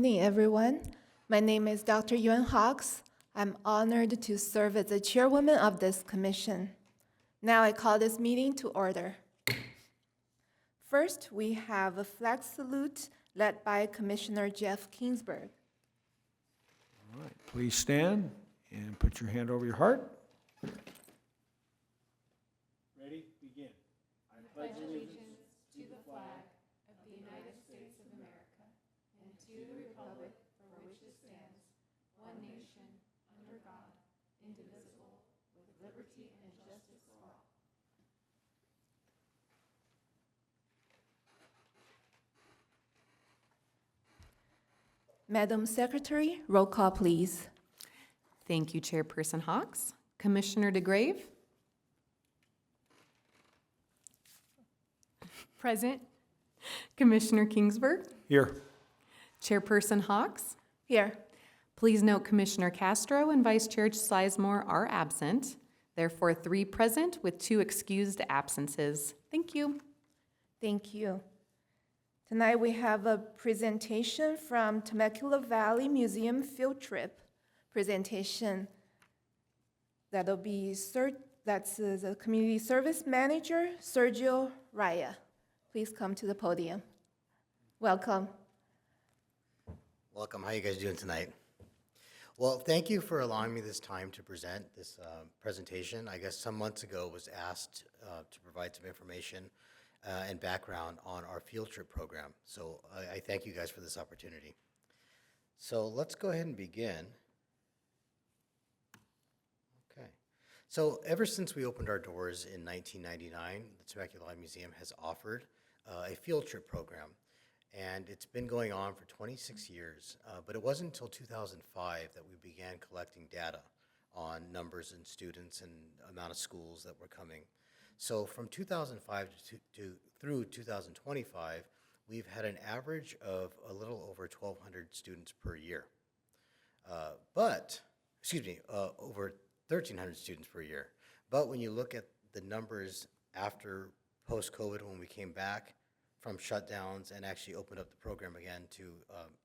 evening, everyone. My name is Dr. Yuan Hawks. I'm honored to serve as the chairwoman of this commission. Now I call this meeting to order. First, we have a flag salute led by Commissioner Jeff Kingsburg. All right, please stand and put your hand over your heart. Ready? Begin. I pledge allegiance to the flag of the United States of America and to the republic for which it stands, one nation, under God, indivisible, with liberty and justice for all. Madam Secretary, roll call, please. Thank you, Chairperson Hawks. Commissioner DeGrave? Present. Commissioner Kingsburg? Here. Chairperson Hawks? Here. Please note Commissioner Castro and Vice Chair Sizemore are absent. Therefore, 3 present with 2 excused absences. Thank you. Thank you. Tonight we have a presentation from Temecula Valley Museum Field Trip presentation. That'll be that's the Community Service Manager, Sergio Raya. Please come to the podium. Welcome. Welcome. How you guys doing tonight? Well, thank you for allowing me this time to present this presentation. I guess some months ago was asked to provide some information and background on our field trip program. So I thank you guys for this opportunity. So let's go ahead and begin. Okay. So ever since we opened our doors in 1999, the Temecula Valley Museum has offered a field trip program. And it's been going on for 26 years, but it wasn't until 2005 that we began collecting data on numbers and students and amount of schools that were coming. So from 2005 through 2025, we've had an average of a little over 1,200 students per year. Over 1,300 students per year. But when you look at the numbers after post-COVID, when we came back from shutdowns and actually opened up the program again to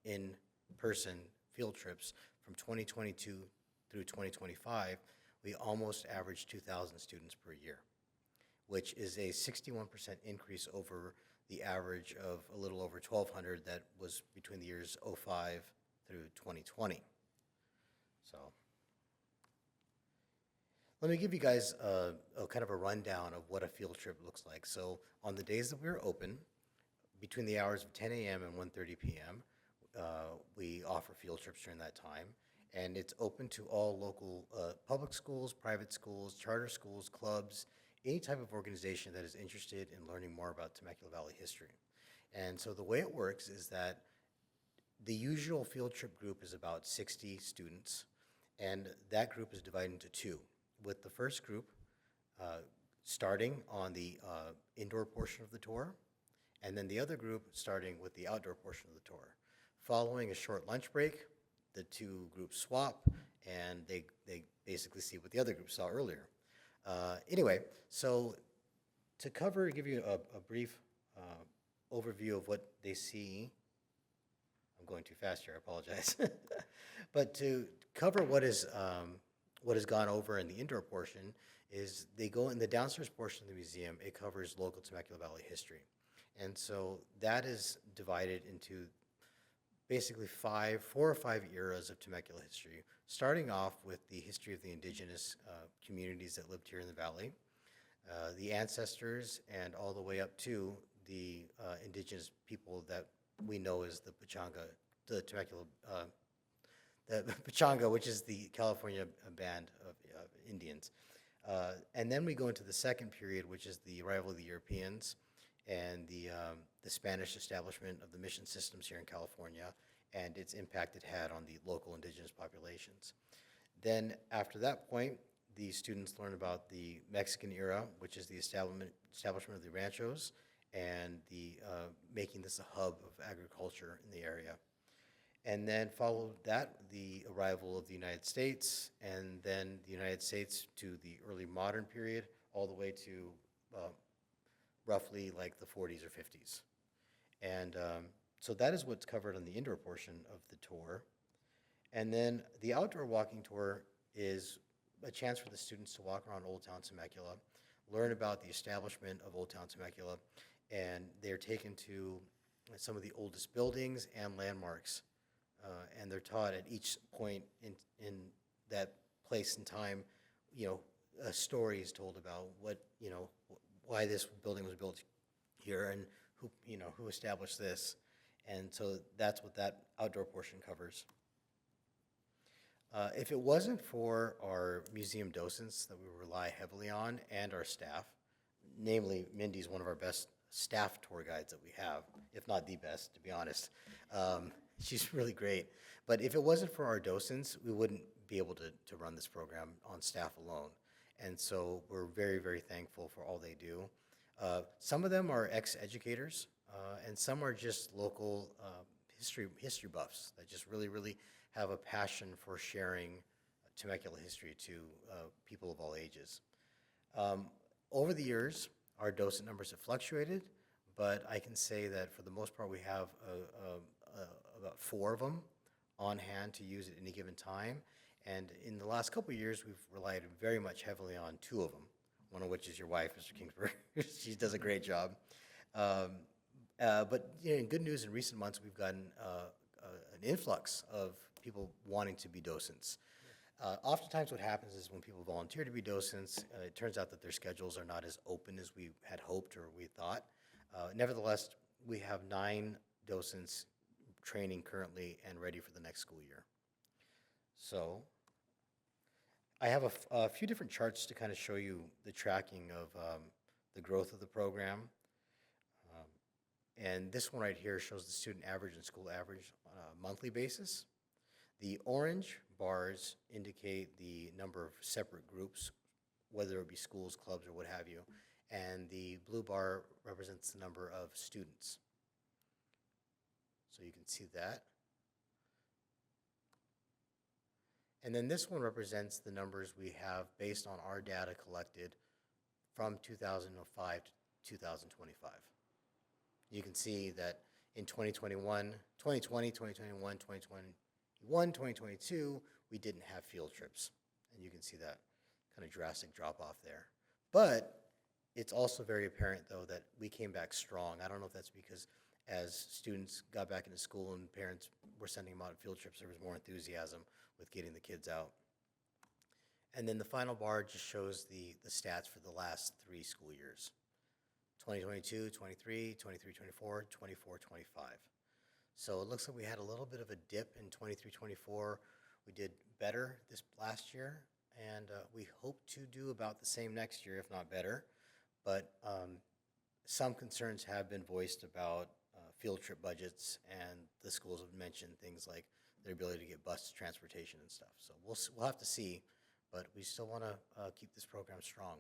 in-person field trips from 2022 through 2025, we almost averaged 2,000 students per year, which is a 61% increase over the average of a little over 1,200 that was between the years 05 through 2020. So let me give you guys a kind of a rundown of what a field trip looks like. So on the days that we're open, between the hours of 10 a.m. and 1:30 p.m., we offer field trips during that time, and it's open to all local public schools, private schools, charter schools, clubs, any type of organization that is interested in learning more about Temecula Valley history. And so the way it works is that the usual field trip group is about 60 students, and that group is divided into 2, with the first group starting on the indoor portion of the tour, and then the other group starting with the outdoor portion of the tour. Following a short lunch break, the 2 groups swap, and they basically see what the other group saw earlier. Anyway, so to give you a brief overview of what they see, I'm going too fast here, I apologize. But to cover what has gone over in the indoor portion is they go in the downstairs portion of the museum, it covers local Temecula Valley history. And so that is divided into basically 4 or 5 eras of Temecula history, starting off with the history of the indigenous communities that lived here in the valley, the ancestors, and all the way up to the indigenous people that we know as the Pechanga, the Temecula, the Pechanga, which is the California band of Indians. And then we go into the second period, which is the arrival of the Europeans and the Spanish establishment of the mission systems here in California and its impact it had on the local indigenous populations. Then after that point, the students learn about the Mexican era, which is the establishment of the ranchos and the making this a hub of agriculture in the area. And then followed that, the arrival of the United States, and then the United States to the early modern period, all the way to roughly like the 40s or 50s. And So that is what's covered on the indoor portion of the tour. And then the outdoor walking tour is a chance for the students to walk around Old Town Temecula, learn about the establishment of Old Town Temecula, and they're taken to some of the oldest buildings and landmarks. And they're taught at each point in that place and time, a story is told about why this building was built here and who established this. And so that's what that outdoor portion covers. If it wasn't for our museum docents that we rely heavily on and our staff, namely Mindy's one of our best staff tour guides that we have, if not the best, to be honest. She's really great. But if it wasn't for our docents, we wouldn't be able to run this program on staff alone. And so we're very, very thankful for all they do. Some of them are ex-educators, and some are just local history buffs that just really, really have a passion for sharing Temecula history to people of all ages. Over the years, our docent numbers have fluctuated, but I can say that for the most part, we have about 4 of them on hand to use at any given time. And in the last couple of years, we've relied very much heavily on 2 of them, one of which is your wife, Mr. Kingsburg. She does a great job. But in good news, in recent months, we've gotten an influx of people wanting to be docents. Oftentimes what happens is when people volunteer to be docents, it turns out that their schedules are not as open as we had hoped or we thought. Nevertheless, we have 9 docents training currently and ready for the next school year. So I have a few different charts to kind of show you the tracking of the growth of the program. And this one right here shows the student average and school average on a monthly basis. The orange bars indicate the number of separate groups, whether it be schools, clubs, or what have you. And the blue bar represents the number of students. So you can see that. And then this one represents the numbers we have based on our data collected from 2005 to 2025. You can see that in 2020, 2021, 2022, we didn't have field trips. And you can see that kind of drastic drop off there. But it's also very apparent, though, that we came back strong. I don't know if that's because as students got back into school and parents were sending them out on field trips, there was more enthusiasm with getting the kids out. And then the final bar just shows the stats for the last 3 school years. 2022, 23, 23, 24, 24, 25. So it looks like we had a little bit of a dip in 23, 24. We did better this last year, and we hope to do about the same next year, if not better. But some concerns have been voiced about field trip budgets, and the schools have mentioned things like their ability to get bus transportation and stuff. So we'll have to see, but we still want to keep this program strong.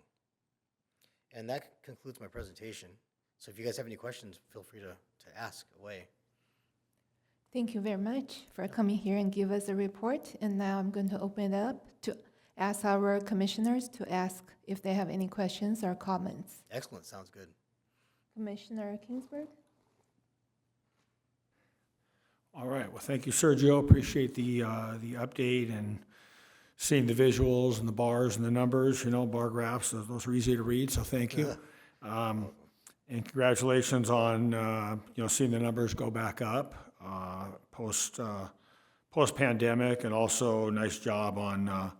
And that concludes my presentation. So if you guys have any questions, feel free to ask away. Thank you very much for coming here and give us a report. And now I'm going to open it up to ask our commissioners to ask if they have any questions or comments. Excellent, sounds good. Commissioner Kingsburg? All right, well, thank you, Sergio. Appreciate the update and seeing the visuals and the bars and the numbers, bar graphs, those are easy to read, so thank you. And congratulations on, seeing the numbers go back up post-pandemic, and also nice job on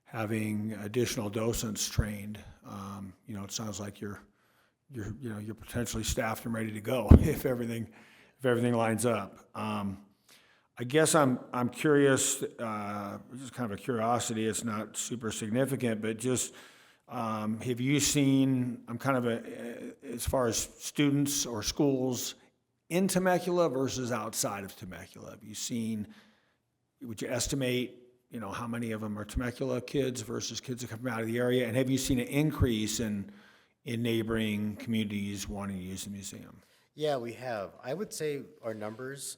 having additional docents trained. It sounds like you're potentially staffed and ready to go if everything lines up. I guess I'm curious, just kind of a curiosity, it's not super significant, but just have you seen, as far as students or schools in Temecula versus outside of Temecula, have you seen, would you estimate, how many of them are Temecula kids versus kids that come out of the area? And have you seen an increase in neighboring communities wanting to use the museum? Yeah, we have. I would say our numbers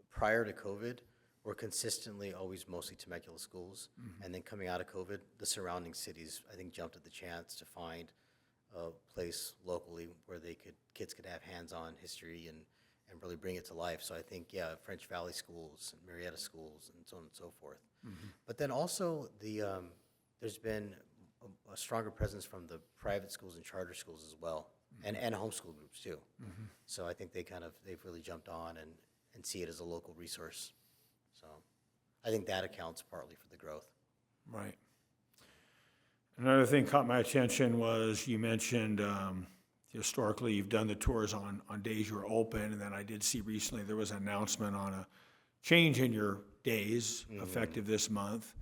prior to COVID were consistently always mostly Temecula schools. Mm-hmm. And then coming out of COVID, the surrounding cities, I think, jumped at the chance to find a place locally where kids could have hands-on history and really bring it to life. So I think, yeah, French Valley schools, and Marietta schools, and so on and so forth. But then also there's been a stronger presence from the private schools and charter schools as well, and homeschool groups too. So I think they've really jumped on and see it as a local resource. So I think that accounts partly for the growth. Right. Another thing caught my attention was you mentioned historically you've done the tours on days you're open, and then I did see recently there was an announcement on a change in your days effective this month.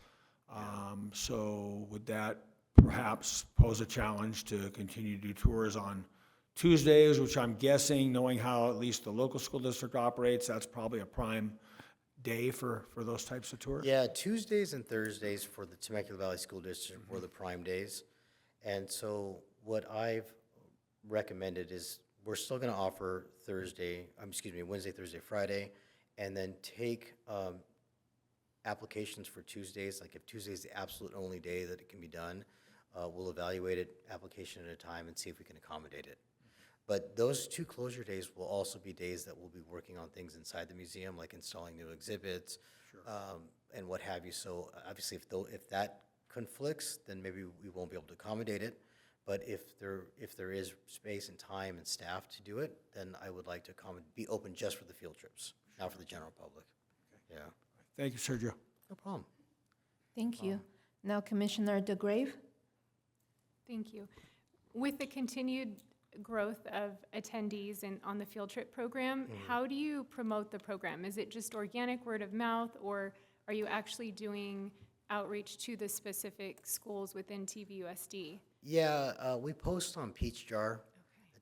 So would that perhaps pose a challenge to continue to do tours on Tuesdays, which I'm guessing, knowing how at least the local school district operates, that's probably a prime day for those types of tours? Yeah, Tuesdays and Thursdays for the Temecula Valley School District were the prime days. And so what I've recommended is we're still going to offer Wednesday, Thursday, Friday, and then take applications for Tuesdays. Like if Tuesday is the absolute only day that it can be done, we'll evaluate it application at a time and see if we can accommodate it. But those 2 closure days will also be days that we'll be working on things inside the museum, like installing new exhibits, and what have you. So obviously, if that conflicts, then maybe we won't be able to accommodate it. But if there is space and time and staff to do it, then I would like to be open just for the field trips, not for the general public. Yeah, Thank you, Sergio. no problem. Thank you. Now Commissioner DeGrave. Thank you. With the continued growth of attendees on the field trip program, how do you promote the program? Is it just organic word of mouth, or are you actually doing outreach to the specific schools within TVUSD? Yeah, we post on Peach Jar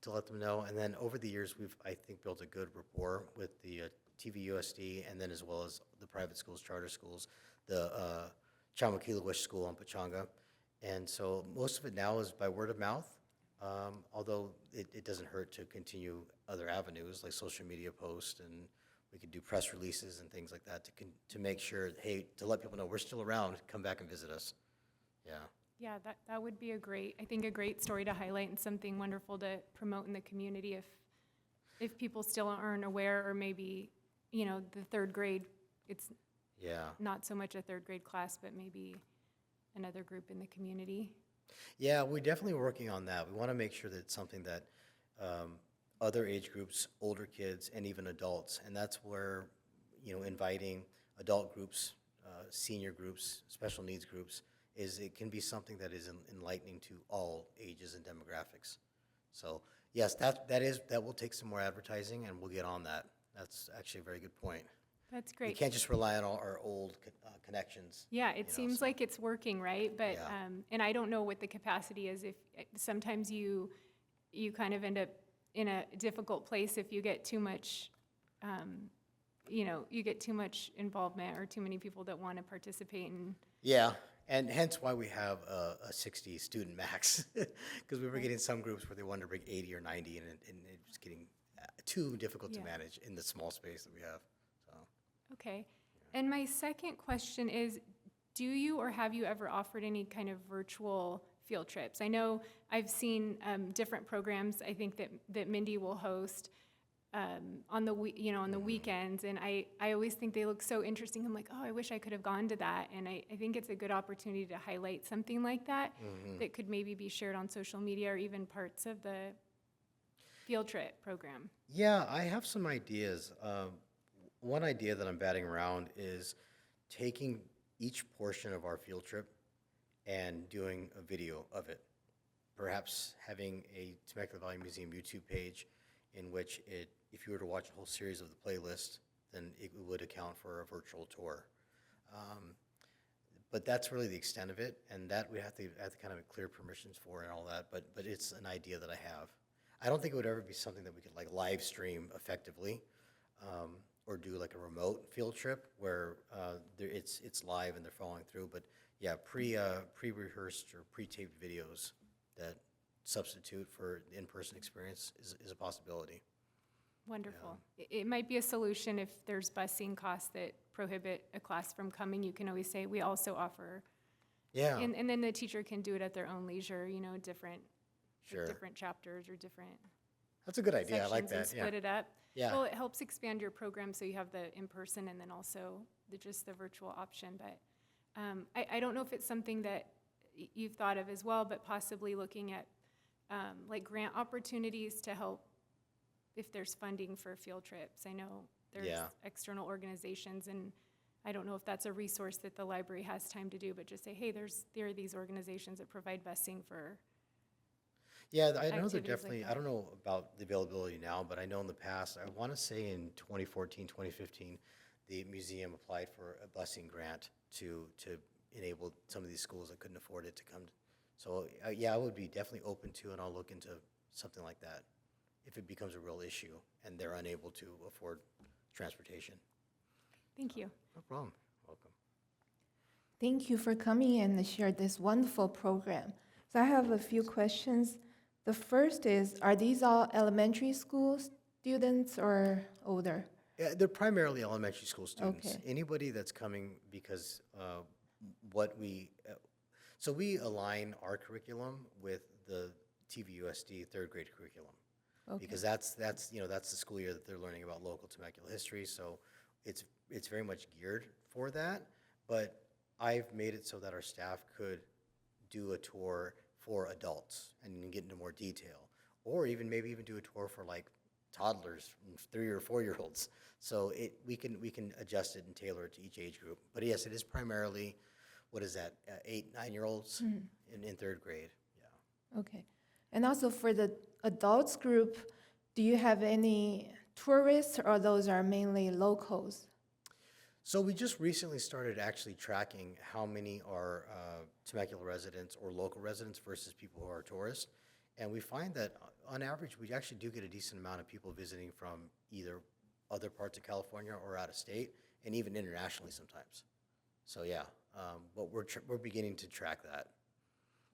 to let them know, and then over the years, we've, I think, built a good rapport with the TVUSD, and then as well as the private schools, charter schools, the Temecula School on Pachanga. And so most of it now is by word of mouth, although it doesn't hurt to continue other avenues like social media posts, and we could do press releases and things like that to make sure, hey, to let people know we're still around, come back and visit us. Yeah. Yeah, that would be a great story to highlight and something wonderful to promote in the community if people still aren't aware, or maybe, the third grade, it's Yeah. not so much a third grade class, but maybe another group in the community. Yeah, we're definitely working on that. We want to make sure that it's something that other age groups, older kids, and even adults, and that's where, inviting adult groups, senior groups, special needs groups, it can be something that is enlightening to all ages and demographics. So yes, that will take some more advertising, and we'll get on that. That's actually a very good point. That's We great. can't just rely on all our old connections. Yeah, it seems like it's working, right? But, Yeah. and I don't know what the capacity is. If sometimes you kind of end up in a difficult place if you get too much, you get too much involvement or too many people that want to participate in. Yeah, and hence why we have a 60 student max, because we were getting some groups where they wanted to bring 80 or 90, and it was getting too difficult to Yeah. manage in the small space that we have. So Okay. And my second question is, do you or have you ever offered any kind of virtual field trips? I know I've seen different programs, I think that Mindy will host on the weekends, and I always think they look so interesting. I'm like, oh, I wish I could have gone to that. And I think it's a good opportunity to highlight something like that that could maybe be shared on social media or even parts of the field trip program. yeah, I have some ideas. One idea that I'm batting around is taking each portion of our field trip and doing a video of it. Perhaps having a Temecula Valley Museum YouTube page in which if you were to watch a whole series of the playlist, then it would account for a virtual tour. But that's really the extent of it, and that we have to kind of clear permissions for and all that, but it's an idea that I have. I don't think it would ever be something that we could like live stream effectively, or do like a remote field trip where it's live and they're following through. But yeah, pre-rehearsed or pre-taped videos that substitute for the in-person experience is a possibility. Wonderful. It might be a solution if there's busing costs that prohibit a class from coming. You can always say, we also offer. Yeah, And then the teacher can do it at their own leisure, different sure. different chapters or different. That's a good idea. I like sections that. and split it up. Yeah. Well, it helps expand your program so you have the in-person and then also just the virtual option. But I don't know if it's something that you've thought of as well, but possibly looking at like grant opportunities to help if there's funding for field trips. I know there's Yeah. external organizations, and I don't know if that's a resource that the library has time to do, but just say, hey, there are these organizations that provide busing for. Yeah, I know they're activities like definitely, I that. don't know about the availability now, but I know in the past, I want to say in 2014, 2015, the museum applied for a busing grant to enable some of these schools that couldn't afford it to come. So, yeah, I would be definitely open to, and I'll look into something like that if it becomes a real issue and they're unable to afford transportation. Thank you. No problem. Welcome. Thank you for coming and shared this wonderful program. So I have a few questions. The first is, are these all elementary school students or older? Yeah, they're primarily elementary school students. Okay. Anybody that's coming because so we align our curriculum with the TVUSD third grade curriculum. Okay. Because that's the school year that they're learning about local Temecula history. So it's very much geared for that. But I've made it so that our staff could do a tour for adults and get into more detail, or maybe even do a tour for like toddlers, 3 or 4 year olds. So we can adjust it and tailor it to each age group. But yes, it is primarily, 8, 9 year olds in third grade. Yeah. Okay. And also for the adults group, do you have any tourists or those are mainly locals? So we just recently started actually tracking how many are Temecula residents or local residents versus people who are tourists. And we find that on average, we actually do get a decent amount of people visiting from either other parts of California or out of state, and even internationally sometimes. So yeah, but we're beginning to track that.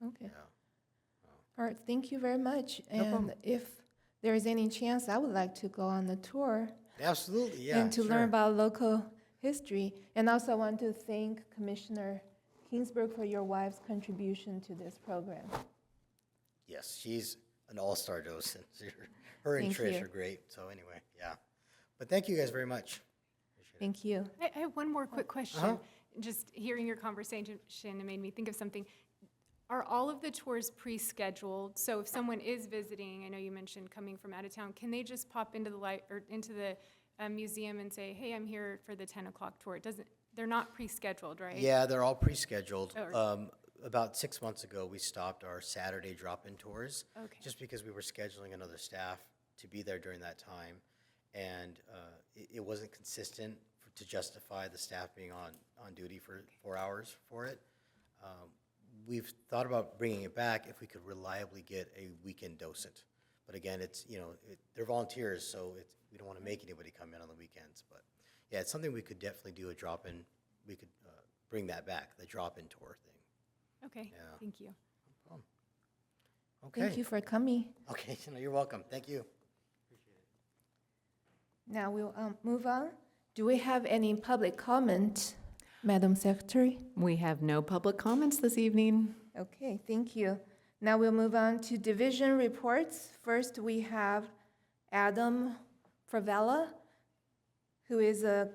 Okay. Yeah. All right, thank you very much. No problem. And if there is any chance, I would like to go on the tour Absolutely, yeah. and to sure. learn about local history. And also I want to thank Commissioner Kingsburg for your wife's contribution to this program. Yes, she's an all-star docent. Her and Thank Trish you. are great. So anyway, yeah. But thank you guys very much. Appreciate it. Thank you. I have one more quick question. Uh-huh. Just hearing your conversation made me think of something. Are all of the tours pre-scheduled? So if someone is visiting, I know you mentioned coming from out of town, can they just pop into the museum and say, "Hey, I'm here for the 10 o'clock tour"? They're not pre-scheduled, right? Yeah, they're all pre-scheduled. Oh. About 6 months ago, we stopped our Saturday drop-in tours. Okay. Just because we were scheduling another staff to be there during that time. And it wasn't consistent to justify the staff being on duty for 4 hours for it. We've thought about bringing it back if we could reliably get a weekend docent. But again, they're volunteers, so we don't want to make anybody come in on the weekends. But yeah, it's something we could definitely do a drop-in. We could bring that back, the drop-in tour thing. Okay, Yeah. thank you. Okay. Thank you for coming. Okay, no, you're welcome. Thank you. Now we'll move on. Do we have any public comment, Madam Secretary? We have no public comments this evening. Okay, thank you. Now we'll move on to division reports. First, we have Adam Favela, who is a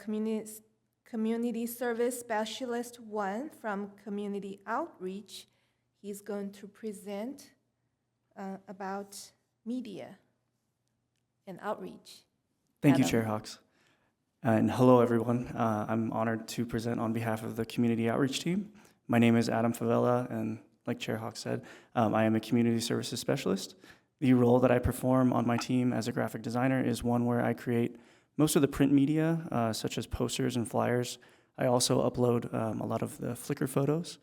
Community Service Specialist 1 from Community Outreach. He's going to present about media and outreach. Thank you, Adam. Chair Hawks. And hello, everyone. I'm honored to present on behalf of the Community Outreach Team. My name is Adam Favela, and like Chair Hawks said, I am a Community Services Specialist. The role that I perform on my team as a graphic designer is one where I create most of the print media, such as posters and flyers. I also upload a lot of the Flickr photos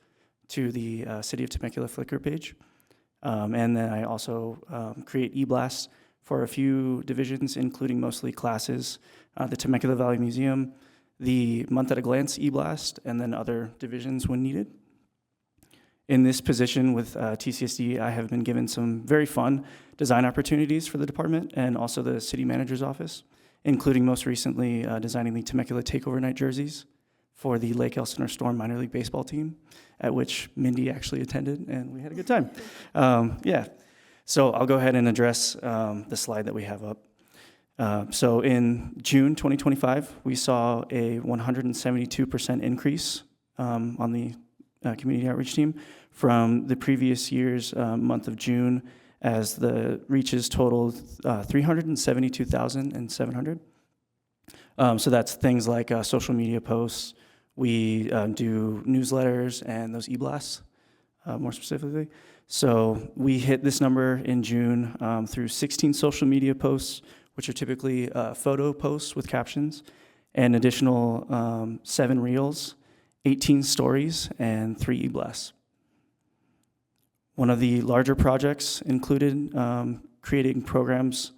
to the City of Temecula Flickr page. And then I also create e-blasts for a few divisions, including mostly classes, the Temecula Valley Museum, the Month at a Glance e-blast, and then other divisions when needed. In this position with TCSD, I have been given some very fun design opportunities for the department and also the city manager's office, including most recently designing the Temecula Takeover Night jerseys for the Lake Elsinore Storm minor league baseball team, at which Mindy actually attended, and we had a good time. Yeah. So I'll go ahead and address the slide that we have up. So in June 2025, we saw a 172% increase on the community outreach team from the previous year's month of June, as the reaches totaled 372,700. So that's things like social media posts. We do newsletters and those e-blasts, more specifically. So we hit this number in June through 16 social media posts, which are typically photo posts with captions, and additional 7 reels, 18 stories, and 3 e-blasts. One of the larger projects included creating programs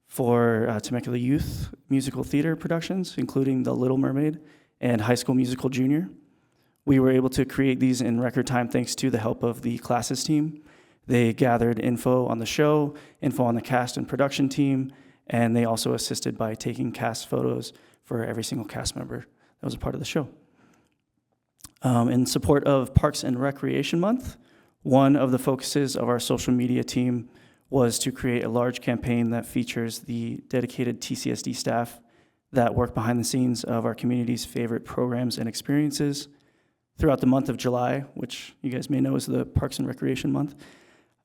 for Temecula youth musical theater productions, including The Little Mermaid and High School Musical Junior. We were able to create these in record time thanks to the help of the classes team. They gathered info on the show, info on the cast and production team, and they also assisted by taking cast photos for every single cast member that was a part of the show. In support of Parks and Recreation Month, one of the focuses of our social media team was to create a large campaign that features the dedicated TCSD staff that work behind the scenes of our community's favorite programs and experiences. Throughout the month of July, which you guys may know is the Parks and Recreation Month,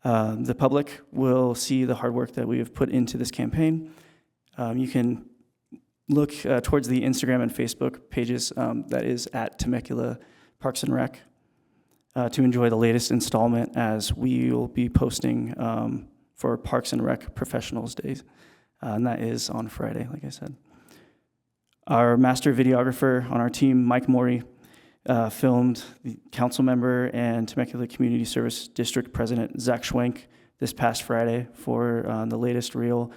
the public will see the hard work that we have put into this campaign. You can look towards the Instagram and Facebook pages that is at Temecula Parks and Rec to enjoy the latest installment, as we will be posting for Parks and Rec Professionals Days, and that is on Friday, like I said. Our master videographer on our team, Mike Morey, filmed the council member and Temecula Community Service District President Zach Schwenk this past Friday for the latest reel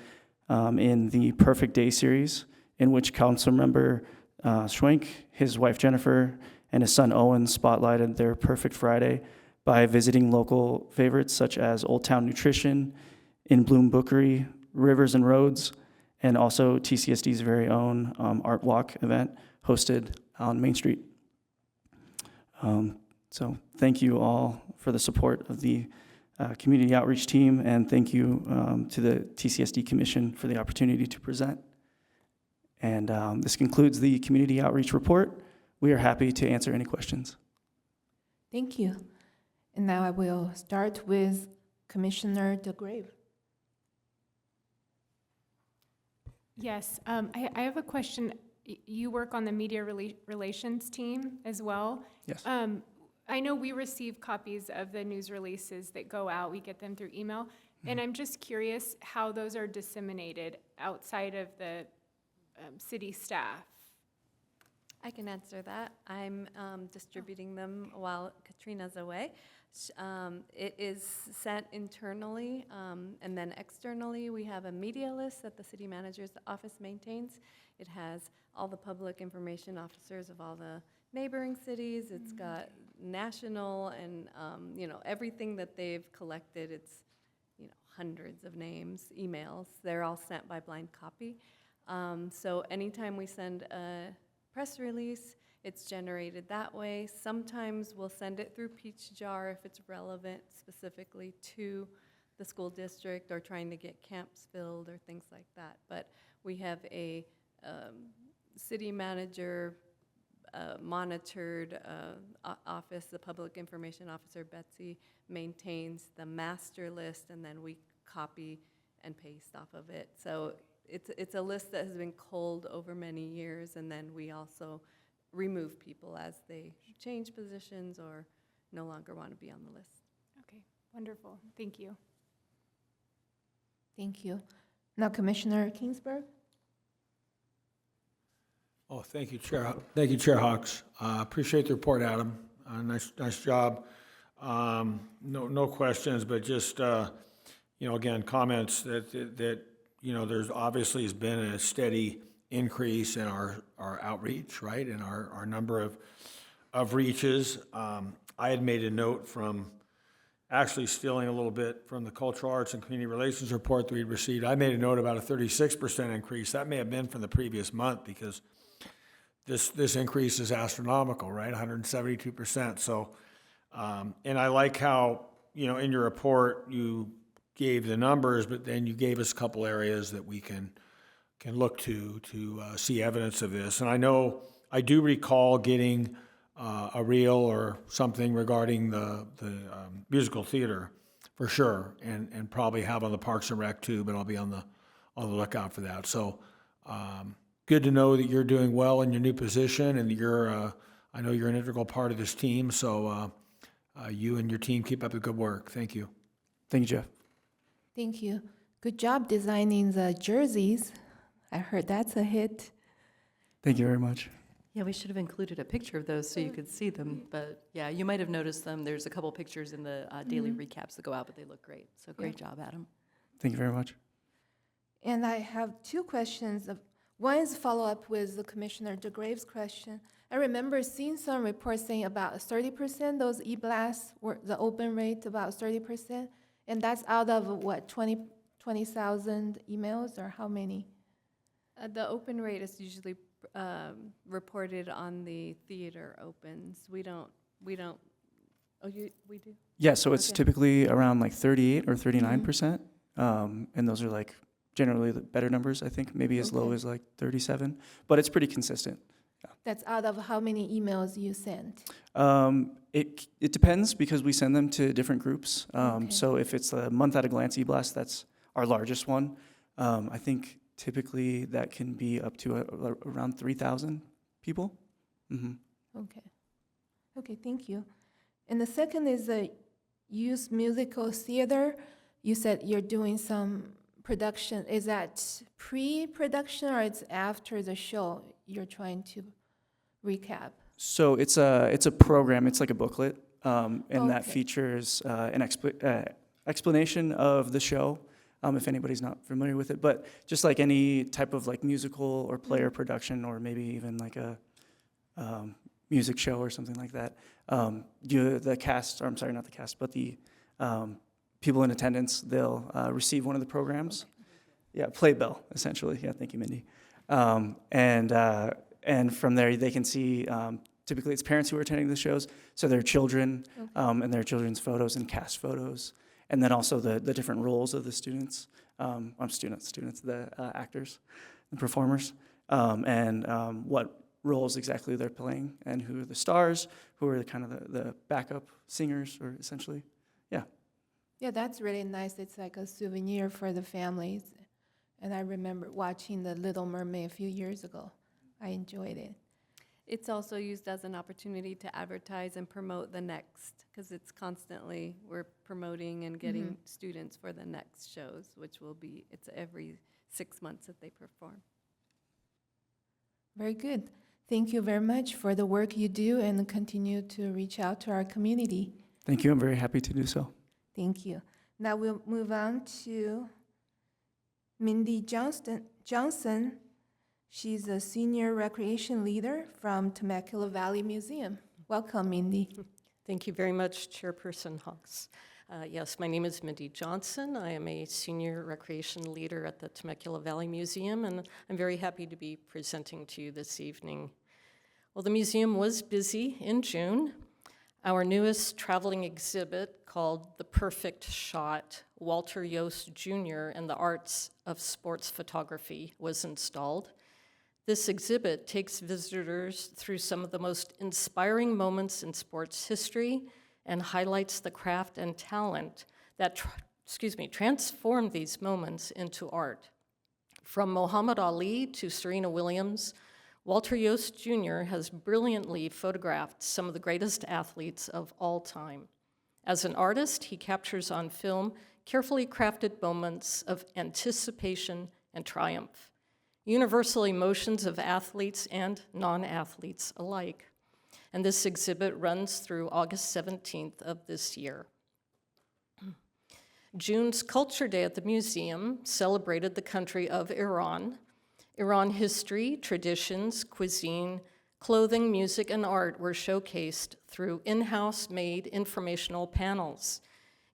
in the Perfect Day series, in which council member Schwenk, his wife Jennifer, and his son Owen spotlighted their perfect Friday by visiting local favorites such as Old Town Nutrition, In Bloom Bookery, Rivers and Roads, and also TCSD's very own Art Walk event hosted on Main Street. So thank you all for the support of the community outreach team, and thank you to the TCSD Commission for the opportunity to present. And this concludes the community outreach report. We are happy to answer any questions. Thank you. And now I will start with Commissioner DeGrave. Yes, I have a question. You work on the media relations team as well. Yes. I know we receive copies of the news releases that go out. We get them through email. And I'm just curious how those are disseminated outside of the city staff. I can answer that. I'm distributing them while Katrina's away. It is sent internally, and then externally, we have a media list that the city manager's office maintains. It has all the public information officers of all the neighboring cities. It's got national and, everything that they've collected. It's, hundreds of names, emails. They're all sent by blind copy. So anytime we send a press release, it's generated that way. Sometimes we'll send it through Peach Jar if it's relevant specifically to the school district or trying to get camps filled or things like that. But we have a city manager monitored office. The public information officer, Betsy, maintains the master list, and then we copy and paste off of it. So it's a list that has been culled over many years, and then we also remove people as they change positions or no longer want to be on the list. Okay, wonderful. Thank you. Thank you. Now Commissioner Kingsburg. Oh, thank you, Chair. Thank you, Chair Hawks. Appreciate the report, Adam. Nice job. No questions, but just again, comments that there's obviously has been a steady increase in our outreach, right, and our number of reaches. I had made a note from actually stealing a little bit from the Cultural Arts and Community Relations report that we'd received. I made a note about a 36% increase. That may have been from the previous month, because this increase is astronomical, right? 172%. So, and I like how, in your report, you gave the numbers, but then you gave us a couple areas that we can look to see evidence of this. And I do recall getting a reel or something regarding the musical theater for sure, and probably have on the Parks and Rec too, but I'll be on the lookout for that. So good to know that you're doing well in your new position, and I know you're an integral part of this team, so you and your team keep up the good work. Thank you. Thank you, Jeff. Thank you. Good job designing the jerseys. I heard that's a hit. Thank you very much. Yeah, we should have included a picture of those so you could see them. But yeah, you might have noticed them. There's a couple pictures in the daily recaps that go out, but they look great. So great job, Adam. Thank you very much. And I have two questions. One is follow-up with the Commissioner DeGrave's question. I remember seeing some reports saying about 30%, those e-blasts were the open rate about 30%, and that's out of what, 20,000 emails, or how many? The open rate is usually reported on the theater opens. We don't, we do? Yeah, so it's Okay. typically around like 38 or 39%. And those are like generally the better numbers, I think, maybe as low Okay. as like 37, but it's pretty consistent. That's out of how many emails you sent? It depends because we send them to different groups. Okay. So if it's a month at a glance e-blast, that's our largest one. I think typically that can be up to around 3,000 people. Okay. Okay, thank you. And the second is the youth musical theater. You said you're doing some production. Is that pre-production or it's after the show you're trying to recap? So it's a program. It's like a booklet, and that Okay. features an explanation of the show. If anybody's not familiar with it, but just like any type of like musical or player production, or maybe even like a music show or something like that, the cast, or I'm sorry, not the cast, but the people in attendance, they'll receive one of the programs. Yeah, playbill, essentially. Yeah, thank you, Mindy. And from there, they can see, typically it's parents who are attending the shows, so their children, and their children's photos and cast photos, and then also the different roles of the students, the actors, the performers, and what roles exactly they're playing, and who are the stars, who are the backup singers, or essentially, yeah. Yeah, that's really nice. It's like a souvenir for the families. And I remember watching The Little Mermaid a few years ago. I enjoyed it. It's also used as an opportunity to advertise and promote the next, because it's constantly, we're promoting and getting students for the next shows, which will be, it's every 6 months that they perform. Very good. Thank you very much for the work you do and continue to reach out to our community. Thank you. I'm very happy to do so. Thank you. Now we'll move on to Mindy Johnson. She's a senior recreation leader from Temecula Valley Museum. Welcome, Mindy. Thank you very much, Chairperson Hawks. Yes, my name is Mindy Johnson. I am a senior recreation leader at the Temecula Valley Museum, and I'm very happy to be presenting to you this evening. Well, the museum was busy in June. Our newest traveling exhibit, called The Perfect Shot, Walter Yost Jr. and the Arts of Sports Photography, was installed. This exhibit takes visitors through some of the most inspiring moments in sports history and highlights the craft and talent that transformed these moments into art. From Muhammad Ali to Serena Williams, Walter Yost Jr. has brilliantly photographed some of the greatest athletes of all time. As an artist, he captures on film carefully crafted moments of anticipation and triumph, universal emotions of athletes and non-athletes alike. And this exhibit runs through August 17th of this year. June's Culture Day at the museum celebrated the country of Iran. Iran history, traditions, cuisine, clothing, music, and art were showcased through in-house made informational panels.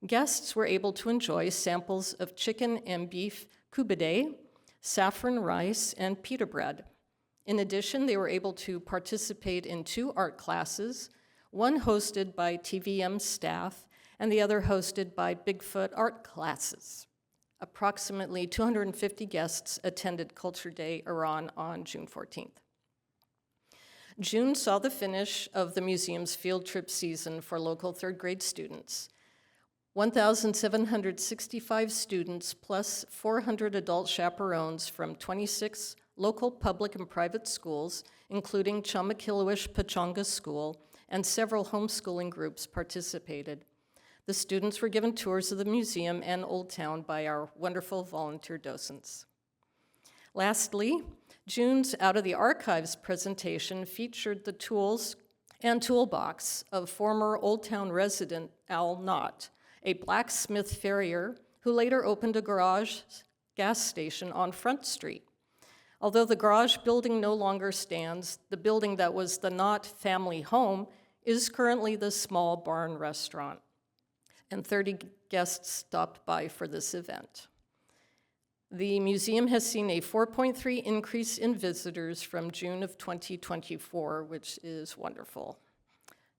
Guests were able to enjoy samples of chicken and beef kubideh, saffron rice, and pita bread. In addition, they were able to participate in 2 art classes, one hosted by TVM staff and the other hosted by Bigfoot art classes. Approximately 250 guests attended Culture Day Iran on June 14th. June saw the finish of the museum's field trip season for local third grade students. 1,765 students plus 400 adult chaperones from 26 local public and private schools, including Chamakilowish Pechanga School, and several homeschooling groups participated. The students were given tours of the museum and Old Town by our wonderful volunteer docents. Lastly, June's Out of the Archives presentation featured the tools and toolbox of former Old Town resident Al Knott, a blacksmith farrier who later opened a garage gas station on Front Street. Although the garage building no longer stands, the building that was the Knott family home is currently the small barn restaurant, and 30 guests stopped by for this event. The museum has seen a 4.3 increase in visitors from June of 2024, which is wonderful.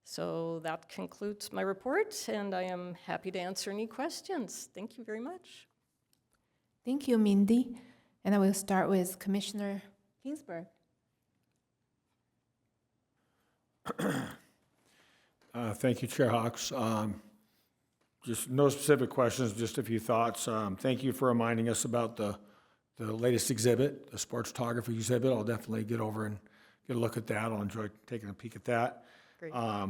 So that concludes my report, and I am happy to answer any questions. Thank you very much. Thank you, Mindy. And I will start with Commissioner Ginsburg. Thank you, Chair Hawks. Just no specific questions, just a few thoughts. Thank you for reminding us about the latest exhibit, the sports photography exhibit. I'll definitely get over and get a look at that. I'll enjoy taking a peek at that. Great. I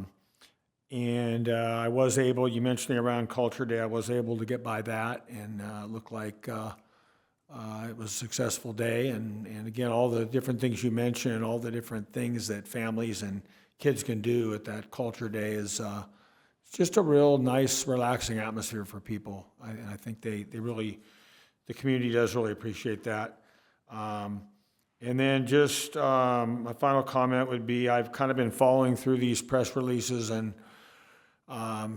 was able, you mentioning around Culture Day, I was able to get by that, and it looked like it was a successful day. And again, all the different things you mentioned, all the different things that families and kids can do at that Culture Day is just a real nice, relaxing atmosphere for people. I think they really, the community does really appreciate that. And then just my final comment would be, I've kind of been following through these press releases and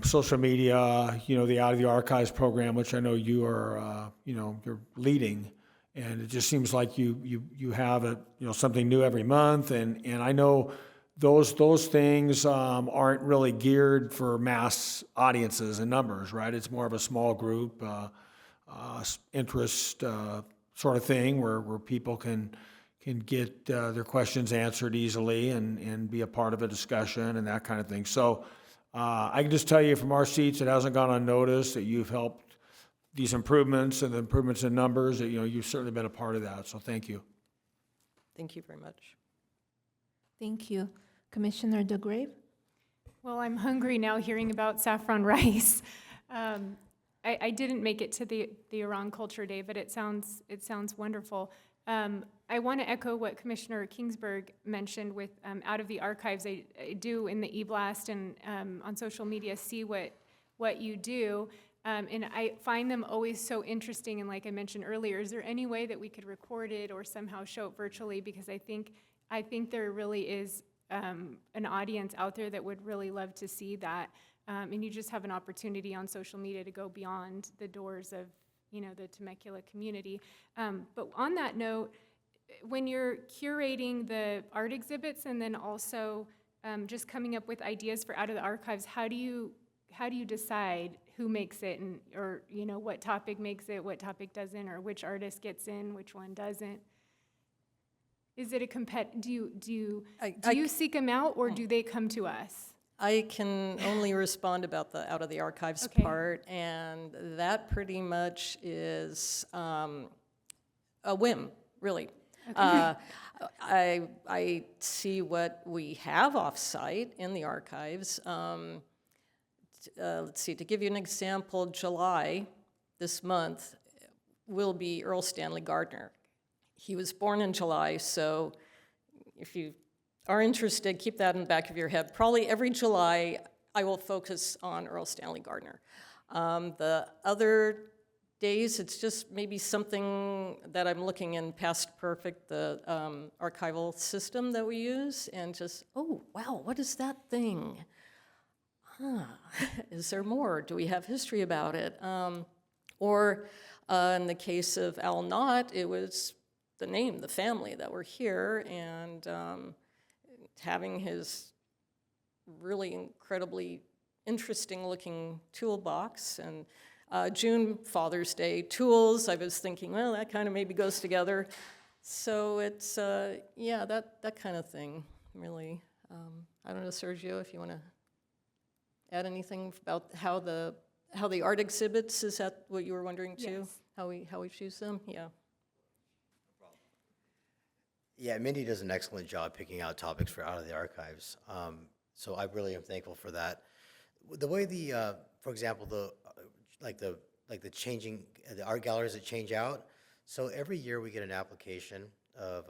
social media, the Out of the Archives program, which I know you are, you're leading. And it just seems like you have something new every month. And I know those things aren't really geared for mass audiences and numbers, right? It's more of a small group, interest sort of thing where people can get their questions answered easily and be a part of a discussion and that kind of thing. So I can just tell you from our seats, it hasn't gone unnoticed that you've helped these improvements and the improvements in numbers. That, you've certainly been a part of that. So thank you. Thank you very much. Thank you. Commissioner DeGrave? Well, I'm hungry now hearing about saffron rice. I didn't make it to the Iran Culture Day, but it sounds wonderful. I want to echo what Commissioner Kingsburg mentioned with Out of the Archives. I do in the e-blast and on social media see what you do, and I find them always so interesting. And like I mentioned earlier, is there any way that we could record it or somehow show it virtually? Because I think there really is an audience out there that would really love to see that. And you just have an opportunity on social media to go beyond the doors of the Temecula community. But on that note, when you're curating the art exhibits and then also just coming up with ideas for Out of the Archives, how do you decide who makes it or what topic makes it, what topic doesn't, or which artist gets in, which one doesn't? Is it a do you seek them out or do they come to us? I can only respond about the Out of the Archives Okay. part, and that pretty much is a whim, really. Okay. I see what we have off-site in the archives. Let's see, to give you an example, July, this month, will be Earl Stanley Gardner. He was born in July, so if you are interested, keep that in the back of your head. Probably every July, I will focus on Earl Stanley Gardner. The other days, it's just maybe something that I'm looking in Past Perfect, the archival system that we use, and just, oh, wow, what is that thing? Is there more? Do we have history about it? Or in the case of Al Knott, it was the name, the family that were here, and having his really incredibly interesting-looking toolbox. And June, Father's Day, tools, I was thinking, well, that kind of maybe goes together. So it's, yeah, that kind of thing, really. I don't know, Sergio, if you want to add anything about how the art exhibits, is that what you were wondering too? Yes. How we choose them? Yeah. Yeah, Mindy does an excellent job picking out topics for out of the archives. So I really am thankful for that. The way for example, the changing, the art galleries that change out. So every year we get an application of,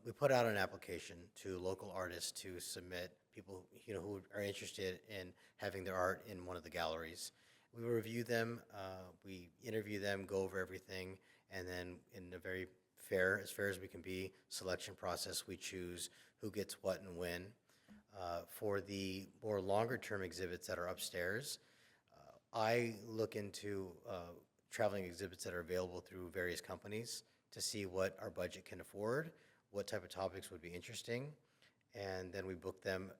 we put out an application to local artists to submit people, who are interested in having their art in one of the galleries. We review them, we interview them, go over everything, and then in a very as fair as we can be, selection process, we choose who gets what and when. For the more longer-term exhibits that are upstairs, I look into traveling exhibits that are available through various companies to see what our budget can afford, what type of topics would be interesting, and then we book them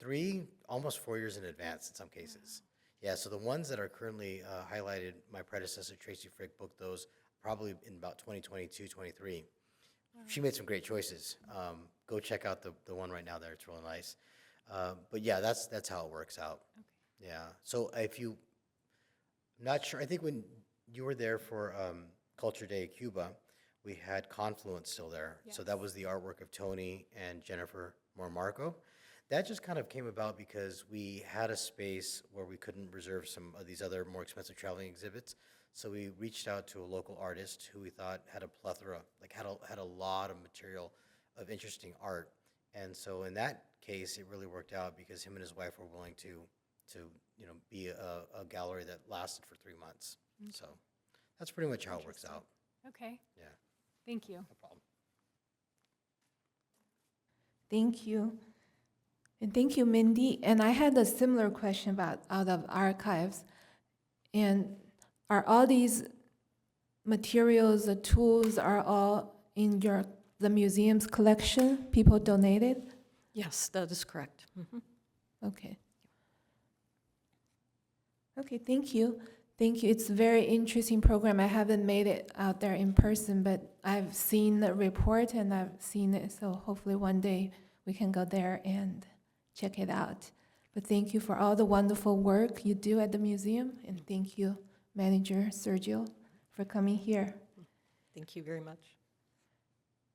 3, almost 4 years in advance in some cases. Yeah, so the ones that are currently highlighted, my predecessor, Tracy Frick, booked those probably in about 2022, 23. She made some great choices. Go check out the one right now there, it's real nice. But yeah, that's how it works out. Okay. Yeah, so not sure, I think when you were there for Culture Day Cuba, we had Confluence still there. Yes. So that was the artwork of Tony and Jennifer Mormarco. That just kind of came about because we had a space where we couldn't reserve some of these other more expensive traveling exhibits. So we reached out to a local artist who we thought had a plethora, had a lot of material of interesting art. And so in that case, it really worked out because him and his wife were willing to be a gallery that lasted for 3 months. Okay. So that's pretty much how it works out. Okay. Yeah. Thank you. No problem. Thank you. And thank you, Mindy. And I had a similar question about out of archives. And are all these materials, the tools, are all in the museum's collection? People donated? Yes, that is correct. Mm-hmm. Okay. Okay, thank you. Thank you. It's a very interesting program. I haven't made it out there in person, but I've seen the report and I've seen it. So hopefully one day we can go there and check it out. But thank you for all the wonderful work you do at the museum. And thank you, Manager Sergio, for coming here. Thank you very much.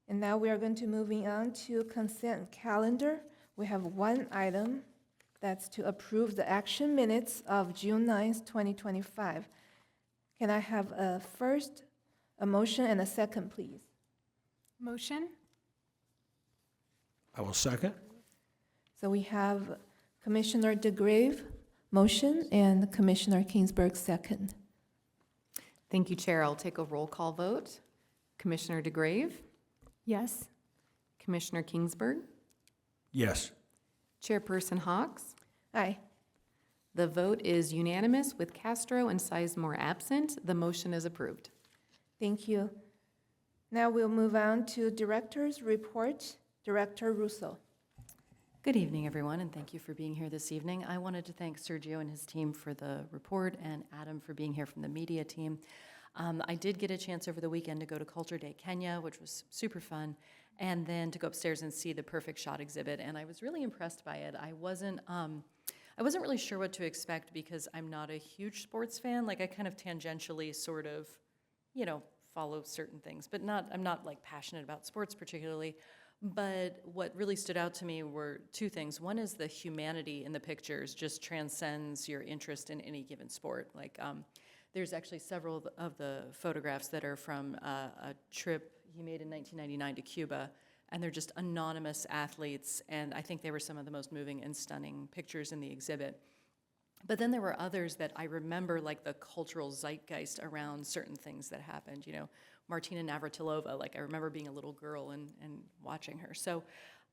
And now we are going to moving on to consent calendar. We have one item. That's to approve the action minutes of June 9th, 2025. Can I have a motion and a second, please? Motion? I will second. So we have Commissioner DeGrave motion and Commissioner Kingsburg second. Thank you, Chair. I'll take a roll call vote. Commissioner DeGrave, Yes. Commissioner Kingsburg, Yes. Chairperson Hawks. Aye. The vote is unanimous with Castro and Sizemore absent. The motion is approved. Thank you. Now we'll move on to Director's Report. Director Russo. Good evening, everyone, and thank you for being here this evening. I wanted to thank Sergio and his team for the report and Adam for being here from the media team. I did get a chance over the weekend to go to Culture Day Kenya, which was super fun, and then to go upstairs and see the Perfect Shot exhibit, and I was really impressed by it. I wasn't really sure what to expect because I'm not a huge sports fan. Like, I kind of tangentially sort of, follow certain things, but I'm not like passionate about sports particularly. But what really stood out to me were two things. One is the humanity in the pictures just transcends your interest in any given sport. Like, there's actually several of the photographs that are from a trip he made in 1999 to Cuba, and they're just anonymous athletes, and I think they were some of the most moving and stunning pictures in the exhibit. But then there were others that I remember, like the cultural zeitgeist around certain things that happened. Martina Navratilova, like I remember being a little girl and watching her. So,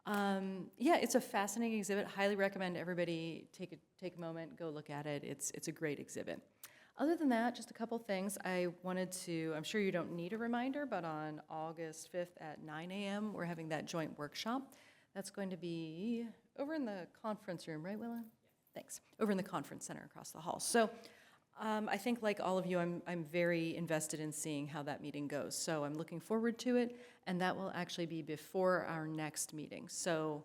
yeah, it's a fascinating exhibit. Highly recommend everybody take a moment, go look at it. It's a great exhibit. Other than that, just a couple things. I'm sure you don't need a reminder, but on August 5th at 9 a.m., we're having that joint workshop. That's going to be over in the conference room, right, Willa? Thanks. Over in the conference center across the hall. So I think like all of you, I'm very invested in seeing how that meeting goes. So I'm looking forward to it, and that will actually be before our next meeting. So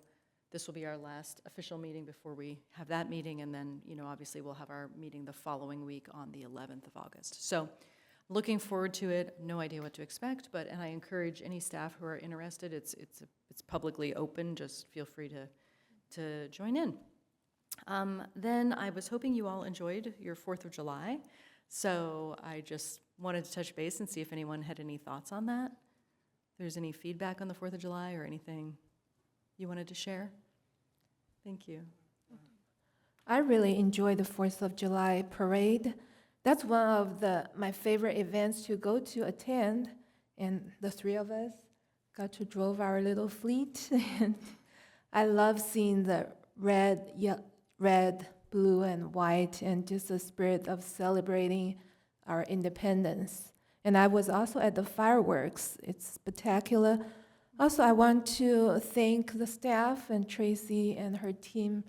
this will be our last official meeting before we have that meeting, and then, obviously we'll have our meeting the following week on the 11th of August. So looking forward to it. No idea what to expect, and I encourage any staff who are interested. It's publicly open. Just feel free to join in. Then I was hoping you all enjoyed your 4th of July, so I just wanted to touch base and see if anyone had any thoughts on that. If there's any feedback on the 4th of July or anything you wanted to share? Thank you. I really enjoy the 4th of July parade. That's one of my favorite events to go to attend, and the three of us got to drove our little fleet. And I love seeing the red, blue, and white, and just the spirit of celebrating our independence. And I was also at the fireworks. It's spectacular. Also, I want to thank the staff, and Tracy and her team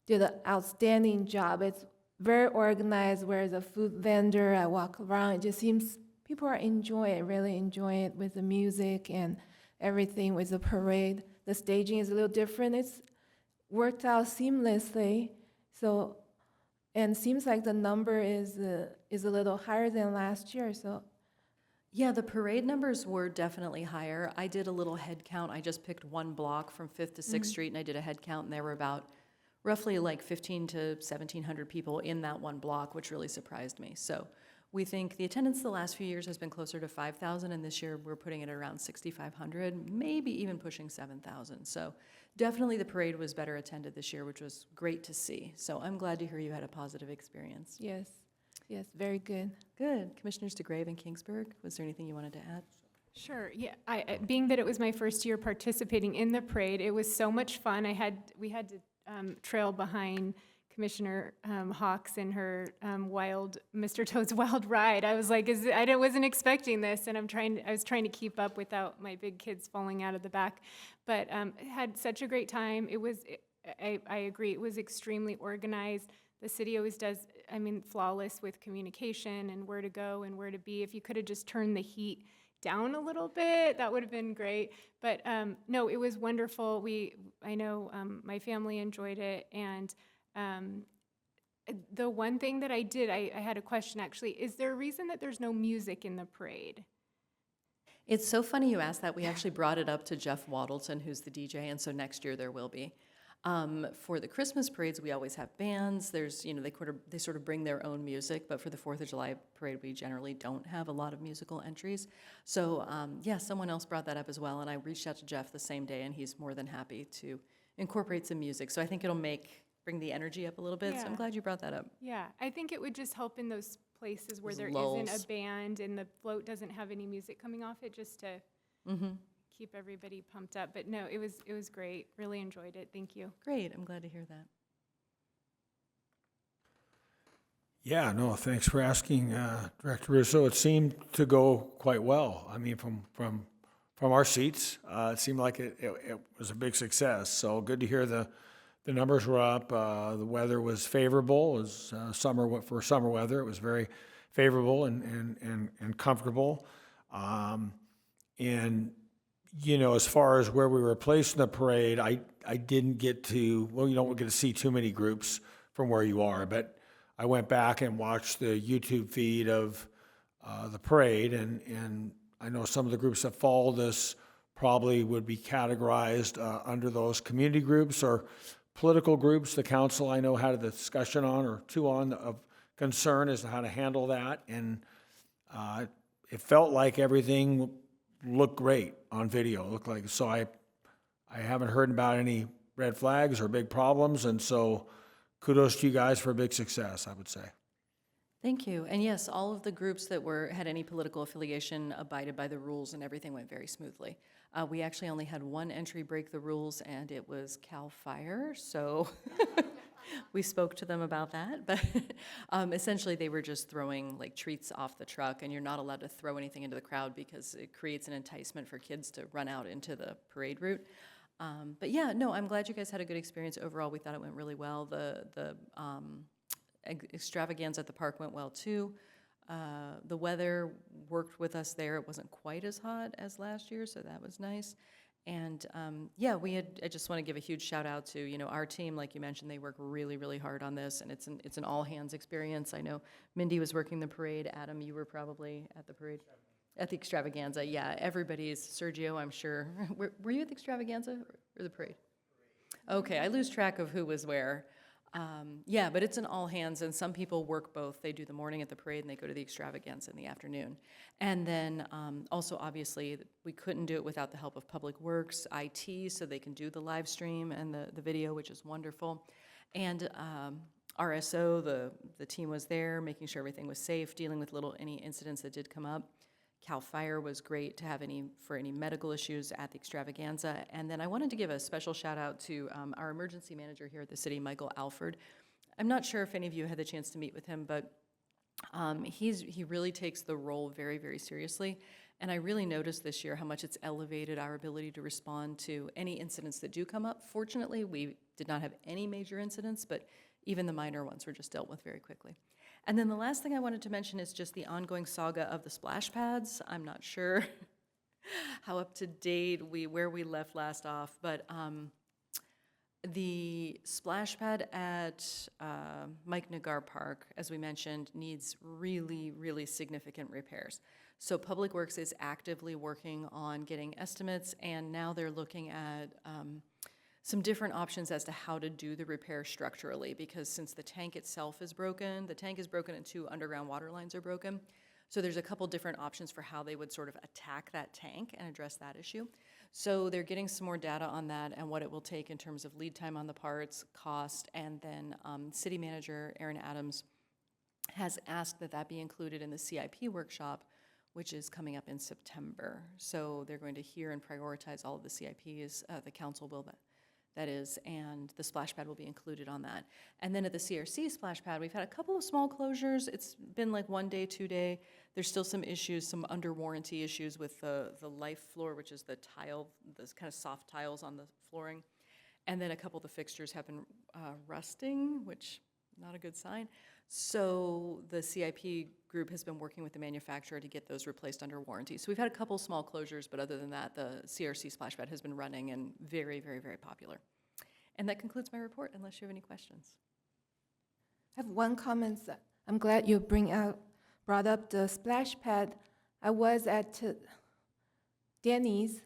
did an outstanding job. It's very organized. Where's a food vendor? I walk around. It just seems people are really enjoying it with the music and everything with the parade. The staging is a little different. It's worked out seamlessly. So, and seems like the number is a little higher than last year. So, Yeah, the parade numbers were definitely higher. I did a little head count. I just picked one block from 5th to 6th Street, and I did a head count, and there were about roughly like 15 to 1,700 people in that one block, which really surprised me. So we think the attendance the last few years has been closer to 5,000, and this year we're putting it at around 6,500, maybe even pushing 7,000. So definitely the parade was better attended this year, which was great to see. So I'm glad to hear you had a positive experience. yes, very good. Good. Commissioners DeGrave and Kingsburg, was there anything you wanted to add? Sure, yeah. Being that it was my first year participating in the parade, it was so much fun. We had to trail behind Commissioner Hawks and her Mr. Toad's Wild Ride. I was like, I wasn't expecting this, and I was trying to keep up without my big kids falling out of the back. But had such a great time. I agree, it was extremely organized. The city always does, flawless with communication and where to go and where to be. If you could have just turned the heat down a little bit, that would have been great. But no, it was wonderful. I know my family enjoyed it. And the one thing that I had a question actually. Is there a reason that there's no music in the parade? It's so funny you asked that. We actually brought it up to Jeff Waddleton, who's the DJ, and so next year there will be. For the Christmas parades, we always have bands. There's, they sort of bring their own music, but for the 4th of July parade, we generally don't have a lot of musical entries. So, yeah, someone else brought that up as well, and I reached out to Jeff the same day, and he's more than happy to incorporate some music. So I think it'll bring the energy up a little bit, so I'm glad you brought that up. Yeah, I think it would just help in those places where Those there lulls. isn't a band and the float doesn't have any music coming off it, just to keep everybody pumped up. But no, it was great. Really enjoyed it. Thank you. Great, I'm glad to hear that. Yeah, no, thanks for asking, Director Russo. It seemed to go quite well. I mean, from our seats, it seemed like it was a big success. So good to hear the numbers were up. The weather was favorable. It was summer weather. It was very favorable and comfortable. And as far as where we were placed in the parade, I didn't get to, well, you don't get to see too many groups from where you are, but I went back and watched the YouTube feed of the parade, and I know some of the groups that followed this probably would be categorized under those community groups or political groups. The council, I know, had a discussion on, or two on, of concern as to how to handle that, and it felt like everything looked great on video. It looked like, so I haven't heard about any red flags or big problems, and so kudos to you guys for a big success, I would say. Thank you. And yes, all of the groups that had any political affiliation abided by the rules, and everything went very smoothly. We actually only had one entry break the rules, and it was CAL FIRE, so we spoke to them about that. But essentially, they were just throwing like treats off the truck, and you're not allowed to throw anything into the crowd because it creates an enticement for kids to run out into the parade route. But yeah, no, I'm glad you guys had a good experience overall. We thought it went really well. The extravaganza at the park went well too. The weather worked with us there. It wasn't quite as hot as last year, so that was nice. And yeah, I just want to give a huge shout out to, our team. Like you mentioned, they work really, really hard on this, and it's an all hands experience. I know Mindy was working the parade. Adam, you were probably at the parade, at the extravaganza. Yeah, everybody's. Sergio, I'm sure. Were you at the extravaganza or the parade? Okay, I lose track of who was where. Yeah, but it's an all hands, and some people work both. They do the morning at the parade, and they go to the extravaganza in the afternoon. And then also, obviously, we couldn't do it without the help of Public Works, IT, so they can do the live stream and the video, which is wonderful. And RSO, the team was there, making sure everything was safe, dealing with any incidents that did come up. CAL FIRE was great to have for any medical issues at the extravaganza. And then I wanted to give a special shout out to our emergency manager here at the city, Michael Alford. I'm not sure if any of you had the chance to meet with him, but he really takes the role very, very seriously. And I really noticed this year how much it's elevated our ability to respond to any incidents that do come up. Fortunately, we did not have any major incidents, but even the minor ones were just dealt with very quickly. And then the last thing I wanted to mention is just the ongoing saga of the splash pads. I'm not sure how up to date where we left last off, but the splash pad at Mike Nagar Park, as we mentioned, needs really, really significant repairs. So Public Works is actively working on getting estimates, and now they're looking at some different options as to how to do the repair structurally, because since the tank itself is broken, the tank is broken and 2 underground water lines are broken. So there's a couple different options for how they would sort of attack that tank and address that issue. So they're getting some more data on that and what it will take in terms of lead time on the parts, cost, and then City Manager Aaron Adams has asked that be included in the CIP workshop, which is coming up in September. So they're going to hear and prioritize all of the CIPs, the council will, that is, and the splash pad will be included on that. And then at the CRC splash pad, we've had a couple of small closures. It's been like 1 day, 2 day. There's still some issues, some under warranty issues with the life floor, which is the tile, those kind of soft tiles on the flooring. And then a couple of the fixtures have been rusting, which not a good sign. So the CIP group has been working with the manufacturer to get those replaced under warranty. So we've had a couple small closures, but other than that, the CRC splash pad has been running and very, very, very popular. And that concludes my report, unless you have any questions. I have one comment. I'm glad you brought up the splash pad. I was at Denny's,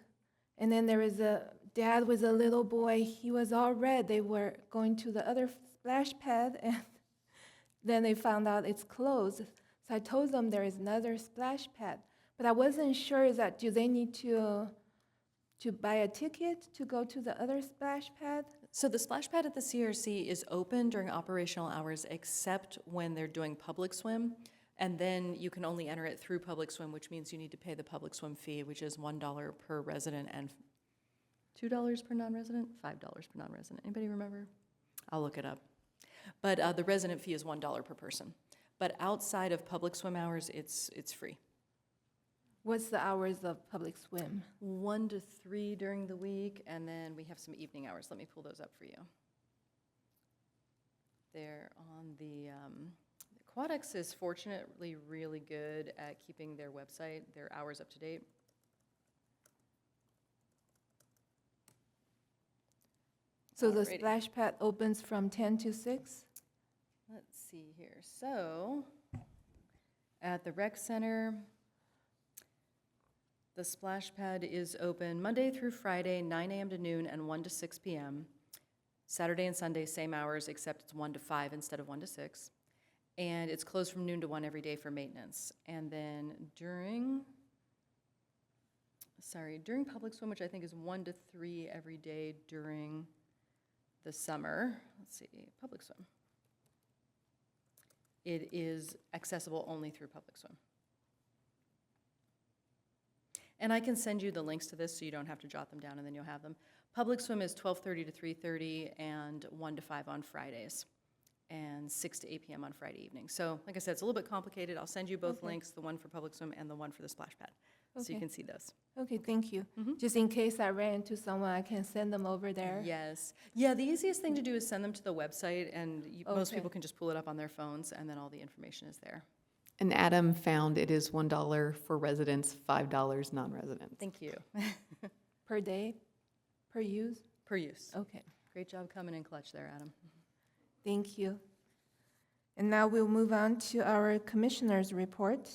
and then there was a dad with a little boy. He was all red. They were going to the other splash pad, and then they found out it's closed. So I told them there is another splash pad, but I wasn't sure do they need to buy a ticket to go to the other splash pad? So the splash pad at the CRC is open during operational hours except when they're doing public swim. And then you can only enter it through public swim, which means you need to pay the public swim fee, which is $1 per resident and $2 per non-resident, $5 per non-resident. Anybody remember? I'll look it up. But the resident fee is $1 per person. But outside of public swim hours, it's free. What's the hours of public swim? 1 to 3 during the week, and then we have some evening hours. Let me pull those up for you. They're on the Quadex is fortunately really good at keeping their website, their hours up to date. So the Alrighty. splash pad opens from 10 to 6? Let's see here. So at the rec center, the splash pad is open Monday through Friday, 9 a.m. to noon and 1 to 6 p.m. Saturday and Sunday, same hours, except it's 1 to 5 instead of 1 to 6. And it's closed from noon to 1 every day for maintenance. And then during public swim, which I think is 1 to 3 every day during the summer, let's see, public swim. It is accessible only through public swim. And I can send you the links to this so you don't have to jot them down and then you'll have them. Public swim is 12:30 to 3:30 and 1 to 5 on Fridays and 6 to 8 p.m. on Friday evening. So like I said, it's a little bit complicated. I'll send you both links, the one for public swim and the one for the splash pad. so you Okay. can see those. Okay, thank you. Mhm. Just in case I ran into someone, I can send them over there. Yes. Yeah, the easiest thing to do is send them to the website, and most Okay. people can just pull it up on their phones, and then all the information is there. And Adam found it is $1 for residents, $5 non-residents. Thank you. Per day, per use? Per use. Okay, Great job coming in clutch there, Adam. thank you. And now we'll move on to our commissioners' report.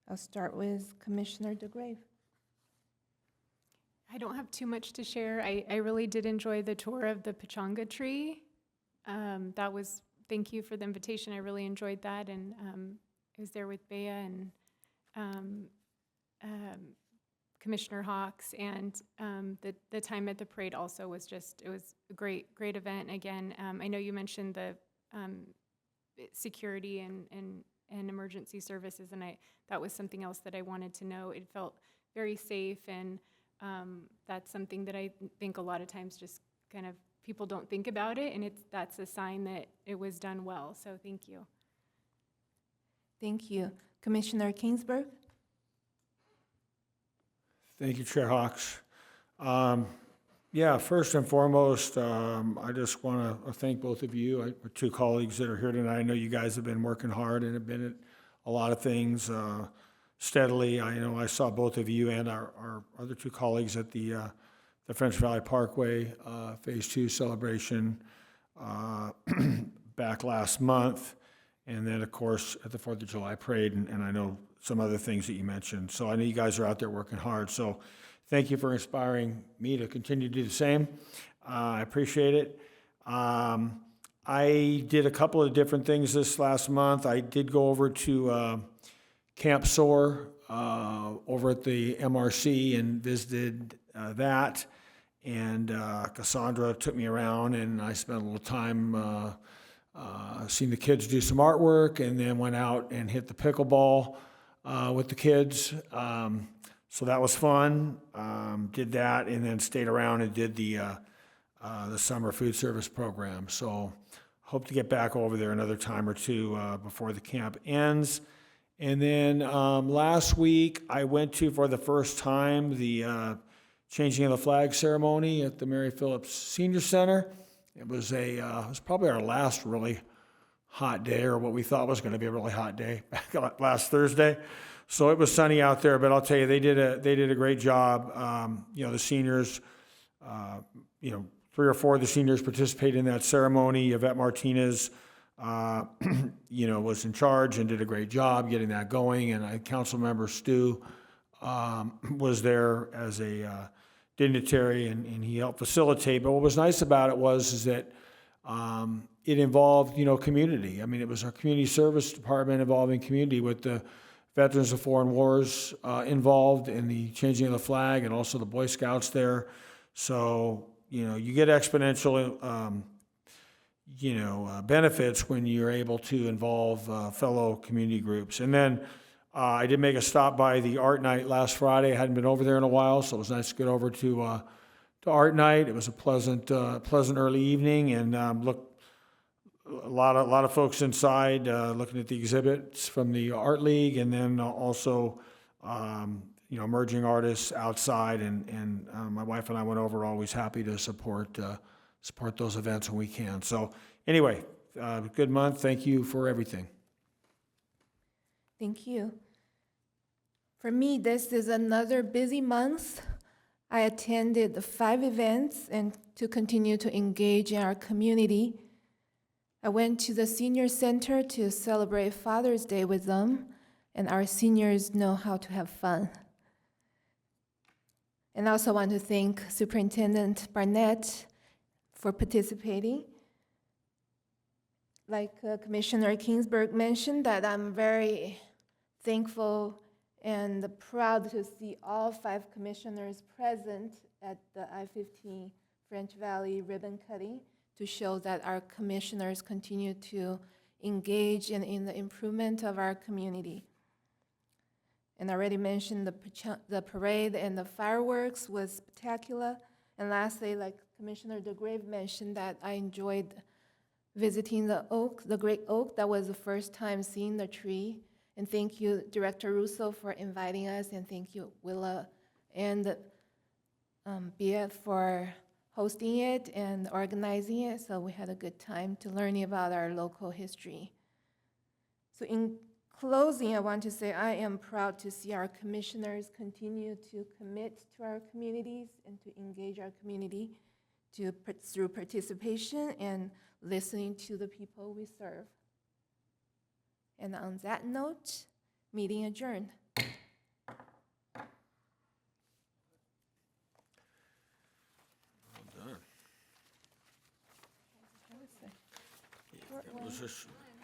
I'll start with Commissioner DeGrave. I don't have too much to share. I really did enjoy the tour of the Pachanga tree. Thank you for the invitation. I really enjoyed that, and I was there with Bea and Commissioner Hawks, and the time at the parade also was it was a great event. Again, I know you mentioned the security and emergency services, and that was something else that I wanted to know. It felt very safe, and that's something that I think a lot of times just kind of people don't think about it, and that's a sign that it was done well. So thank you. Thank you. Commissioner Kingsburg? Thank you, Chair Hawks. Yeah, first and foremost, I just want to thank both of you, my two colleagues that are here tonight. I know you guys have been working hard and have been at a lot of things steadily. I know I saw both of you and our other two colleagues at the French Valley Parkway Phase 2 celebration back last month, and then, of course, at the 4th of July parade, and I know some other things that you mentioned. So I know you guys are out there working hard. So thank you for inspiring me to continue to do the same. I appreciate it. I did a couple of different things this last month. I did go over to Camp SOAR over at the MRC and visited that. And Cassandra took me around, and I spent a little time seeing the kids do some artwork, and then went out and hit the pickleball with the kids. So that was fun. Did that, and then stayed around and did the summer food service program. So hope to get back over there another time or two before the camp ends. And then last week, I went to, for the first time, the changing of the flag ceremony at the Mary Phillips Senior Center. It was it was probably our last really hot day, or what we thought was going to be a really hot day back last Thursday. So it was sunny out there, but I'll tell you, they did a great job. The seniors, 3 or 4 of the seniors participated in that ceremony. Yvette Martinez, was in charge and did a great job getting that going. And Council Member Stu was there as a dignitary, and he helped facilitate. But what was nice about it is that it involved, community. I mean, it was our community service department involving community with the Veterans of Foreign Wars involved in the changing of the flag, and also the Boy Scouts there. So, you get exponential, benefits when you're able to involve fellow community groups. And then I did make a stop by the art night last Friday. I hadn't been over there in a while, so it was nice to get over to art night. It was a pleasant early evening, and a lot of folks inside looking at the exhibits from the Art League, and then also emerging artists outside. And my wife and I went over. Always happy to support those events when we can. So anyway, good month. Thank you for everything. Thank you. For me, this is another busy month. I attended 5 events and to continue to engage in our community. I went to the senior center to celebrate Father's Day with them, and our seniors know how to have fun. And I also want to thank Superintendent Barnett for participating. Like Commissioner Kingsburg mentioned, that I'm very thankful and proud to see all 5 commissioners present at the I-15 French Valley ribbon cutting to show that our commissioners continue to engage in the improvement of our community. And I already mentioned the parade and the fireworks was spectacular. And lastly, like Commissioner DeGrave mentioned, that I enjoyed visiting the great oak. That was the first time seeing the tree. And thank you, Director Russo, for inviting us, and thank you, Willa and Bia for hosting it and organizing it. So we had a good time to learning about our local history. So in closing, I want to say I am proud to see our commissioners continue to commit to our communities and to engage our community through participation and listening to the people we serve. And on that note, meeting adjourned. That was just